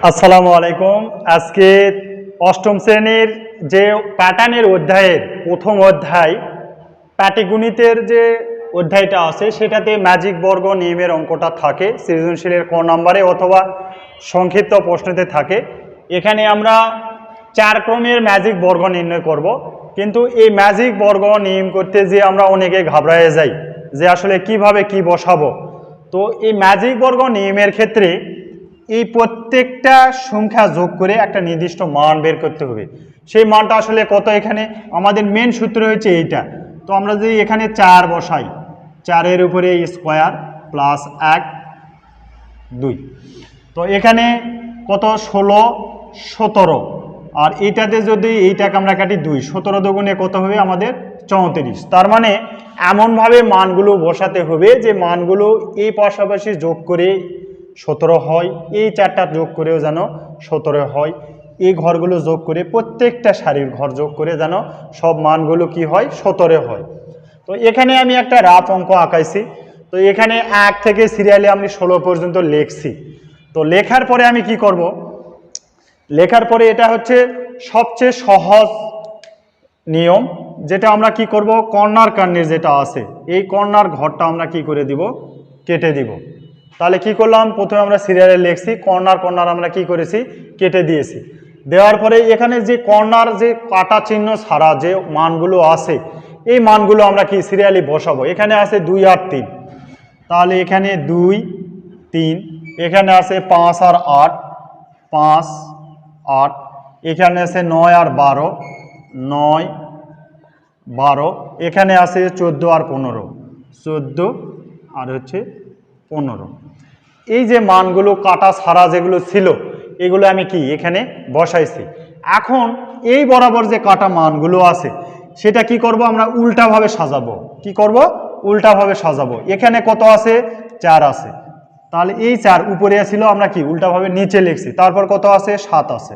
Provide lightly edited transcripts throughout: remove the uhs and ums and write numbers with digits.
আসসালামু আলাইকুম। আজকে অষ্টম শ্রেণীর যে প্যাটার্নের অধ্যায়ের প্রথম অধ্যায় পাটিগণিতের যে অধ্যায়টা আছে সেটাতে ম্যাজিক বর্গ নিয়মের অঙ্কটা থাকে, সৃজনশীলের ক নম্বরে অথবা সংক্ষিপ্ত প্রশ্নতে থাকে। এখানে আমরা 4 ক্রমের ম্যাজিক বর্গ নির্ণয় করব, কিন্তু এই ম্যাজিক বর্গ নিয়ম করতে যে আমরা অনেকে ঘাবড়ায় যাই যে আসলে কিভাবে কি বসাবো। তো এই ম্যাজিক বর্গ নিয়মের ক্ষেত্রে এই প্রত্যেকটা সংখ্যা যোগ করে একটা নির্দিষ্ট মান বের করতে হবে। সেই মানটা আসলে কত, এখানে আমাদের মেন সূত্র হচ্ছে এইটা। তো আমরা যদি এখানে 4 বসাই, 4-এর উপরে স্কোয়ার প্লাস 1 2, তো এখানে কত 16 17, আর এইটাতে যদি এইটাকে আমরা কাটি 2, 17 দুগুণে কত হবে আমাদের 34। তার মানে এমনভাবে মানগুলো বসাতে হবে যে মানগুলো এই পাশাপাশি যোগ করে 17 হয়, এই 4টা যোগ করেও যেন 17 হয়, এই ঘরগুলো যোগ করে প্রত্যেকটা সারির ঘর যোগ করে যেন সব মানগুলো কি হয় 17 হয়। তো এখানে আমি একটা রাফ অঙ্ক আঁকাইছি। তো এখানে 1 থেকে সিরিয়ালে আমি 16 পর্যন্ত লিখছি। তো লেখার পরে আমি কি করব, লেখার পরে এটা হচ্ছে সবচেয়ে সহজ নিয়ম, যেটা আমরা কি করব, কর্নার কার্নির যেটা আছে এই কর্নার ঘরটা আমরা কি করে দিব, কেটে দিব। তাহলে কি করলাম, প্রথমে আমরা সিরিয়ালে লিখছি, কর্নার কর্নার আমরা কি করেছি, কেটে দিয়েছি। দেওয়ার পরে এখানে যে কর্নার যে কাটা চিহ্ন ছাড়া যে মানগুলো আছে এই মানগুলো আমরা কি সিরিয়ালি বসাবো। এখানে আছে 2 আর 3, তাহলে এখানে 2 3, এখানে আছে 5 আর 8 5 8, এখানে আছে 9 আর 12 9 12, এখানে আছে 14 আর 15 14 আর হচ্ছে 15। এই যে মানগুলো কাটা ছাড়া যেগুলো ছিল এগুলো আমি কি এখানে বসাইছি। এখন এই বরাবর যে কাটা মানগুলো আছে সেটা কি করব, আমরা উল্টাভাবে সাজাবো। কি করব, উল্টাভাবে সাজাবো। এখানে কত আছে, 4 আছে, তাহলে এই 4 উপরে ছিল, আমরা কি উল্টাভাবে নিচে লিখছি। তারপর কত আছে, 7 আছে,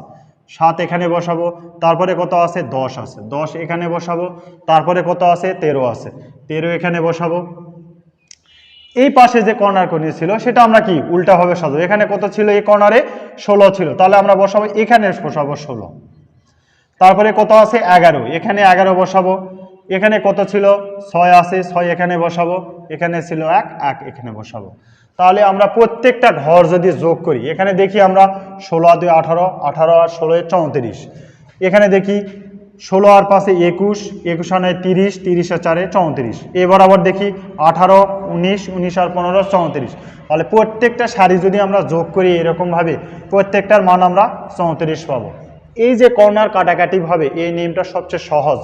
7 এখানে বসাবো। তারপরে কত আছে, 10 আছে, 10 এখানে বসাবো। তারপরে কত আছে, 13 আছে, 13 এখানে বসাবো। এই পাশে যে কর্নার কোণে ছিল সেটা আমরা কি উল্টাভাবে সাজাবো। এখানে কত ছিল, এই কর্নারে 16 ছিল, তাহলে আমরা বসাবো এখানে বসাবো 16। তারপরে কত আছে, 11, এখানে 11 বসাবো। এখানে কত ছিল, 6 আছে, 6 এখানে বসাবো। এখানে ছিল 1 1 এখানে বসাবো। তাহলে আমরা প্রত্যেকটা ঘর যদি যোগ করি, এখানে দেখি আমরা 16 আর 2 18, 18 আর 16 34। এখানে দেখি 16 আর 5 21, 21 আর 9 30, 30 আর 4 34। এবার আবার দেখি 18 19, 19 আর 15 34। তাহলে প্রত্যেকটা সারি যদি আমরা যোগ করি এরকমভাবে প্রত্যেকটার মান আমরা 34 পাবো। এই যে কর্নার কাটাকাটি ভাবে এই নিয়মটা সবচেয়ে সহজ।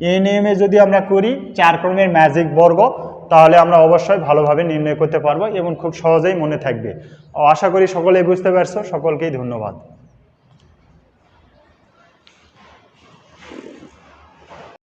এই নিয়মে যদি আমরা করি 4 ক্রমের ম্যাজিক বর্গ, তাহলে আমরা অবশ্যই ভালোভাবে নির্ণয় করতে পারবো এবং খুব সহজেই মনে থাকবে। আশা করি সকলেই বুঝতে পারছো। সকলকেই ধন্যবাদ।